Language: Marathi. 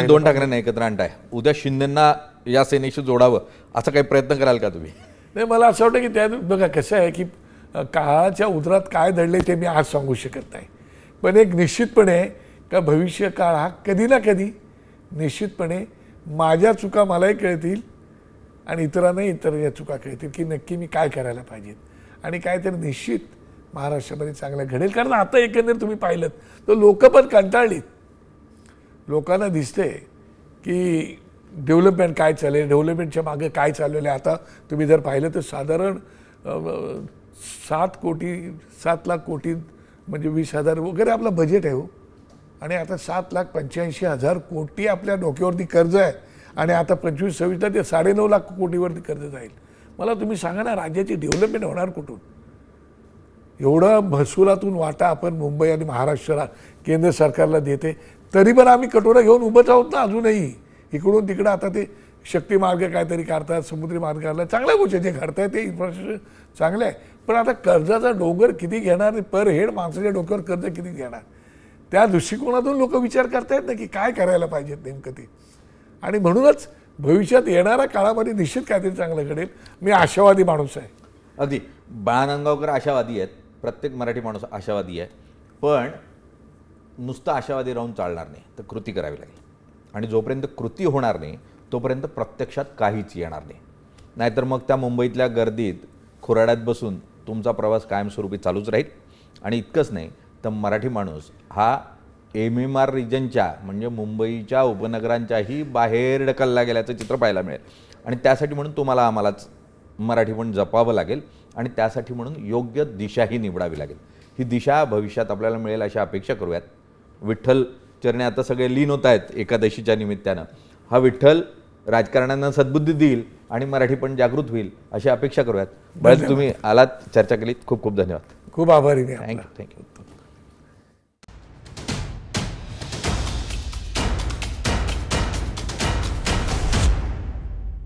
तुम्ही दोन ठाकरेंना एकत्र आणताय, उद्या शिंदेंना या सेनेशी जोडावं असा काही प्रयत्न कराल का तुम्ही? नाही, मला असं वाटतं की त्या बघा कसं आहे की काळाच्या उतरात काय दडले ते मी आज सांगू शकत नाही, पण एक निश्चितपणे का भविष्य काळ हा कधी ना कधी निश्चितपणे माझ्या चुका मलाही कळतील आणि इतरांनाही इतर या चुका कळतील की नक्की मी काय करायला पाहिजेत आणि काय तर निश्चित महाराष्ट्रामध्ये चांगलं घडेल. कारण आता एकंदर तुम्ही पाहिलं तर लोक पण कंटाळलीत. लोकांना दिसते की डेव्हलपमेंट काय चालेल, डेव्हलपमेंटच्या मागे काय चाललेलं आहे. आता तुम्ही जर पाहिलं तर साधारण 7 लाख कोटी म्हणजे 20,000 वगैरे आपलं बजेट आहे हो, आणि आता 7,85,000 कोटी आपल्या डोक्यावरती कर्ज आहे आणि आता 25-26 ते 9.5 लाख कोटीवरती कर्ज जाईल. मला तुम्ही सांगा ना, राज्याची डेव्हलपमेंट होणार कुठून? एवढं महसुलातून वाटा आपण मुंबई आणि महाराष्ट्राला केंद्र सरकारला देते, तरी पण आम्ही कटोरा घेऊन उभंच आहोत ना अजूनही. इकडून तिकडं आता ते शक्ती मार्ग काहीतरी काढतात, समुद्री मार्ग काढला, चांगल्या गोष्टी जे घडताय ते इन्फ्रास्ट्रक्चर चांगलं आहे, पण आता कर्जाचा डोंगर किती घेणार, पर हेड माणसाच्या डोक्यावर कर्ज किती घेणार, त्या दृष्टिकोनातून लोक विचार करतायत ना की काय करायला पाहिजेत नेमकं ते. आणि म्हणूनच भविष्यात येणाऱ्या काळामध्ये निश्चित काहीतरी चांगलं घडेल. मी आशावादी माणूस आहे. अगदी बाळा नांदगावकर आशावादी आहेत, प्रत्येक मराठी माणूस आशावादी आहे, पण नुसतं आशावादी राहून चालणार नाही, तर कृती करावी लागेल. आणि जोपर्यंत कृती होणार नाही तोपर्यंत प्रत्यक्षात काहीच येणार नाही. नाहीतर मग त्या मुंबईतल्या गर्दीत खुराड्यात बसून तुमचा प्रवास कायमस्वरूपी चालूच राहील. आणि इतकंच नाही तर मराठी माणूस हा MMR रिजनच्या म्हणजे मुंबईच्या उपनगरांच्याही बाहेर ढकलला गेल्याचं चित्र पाहायला मिळेल. आणि त्यासाठी म्हणून तुम्हाला आम्हालाच मराठी पण जपावं लागेल आणि त्यासाठी म्हणून योग्य दिशाही निवडावी लागेल. ही दिशा भविष्यात आपल्याला मिळेल अशी अपेक्षा करूयात. विठ्ठल चरणी आता सगळे लीन होत आहेत एकादशीच्या निमित्तानं. हा विठ्ठल राजकारण्यांना सद्बुद्धी देईल आणि मराठी पण जागृत होईल अशी अपेक्षा करूयात. बरं, तुम्ही आलात, चर्चा केलीत, खूप खूप धन्यवाद. खूप आभारी मी. थँक्यू.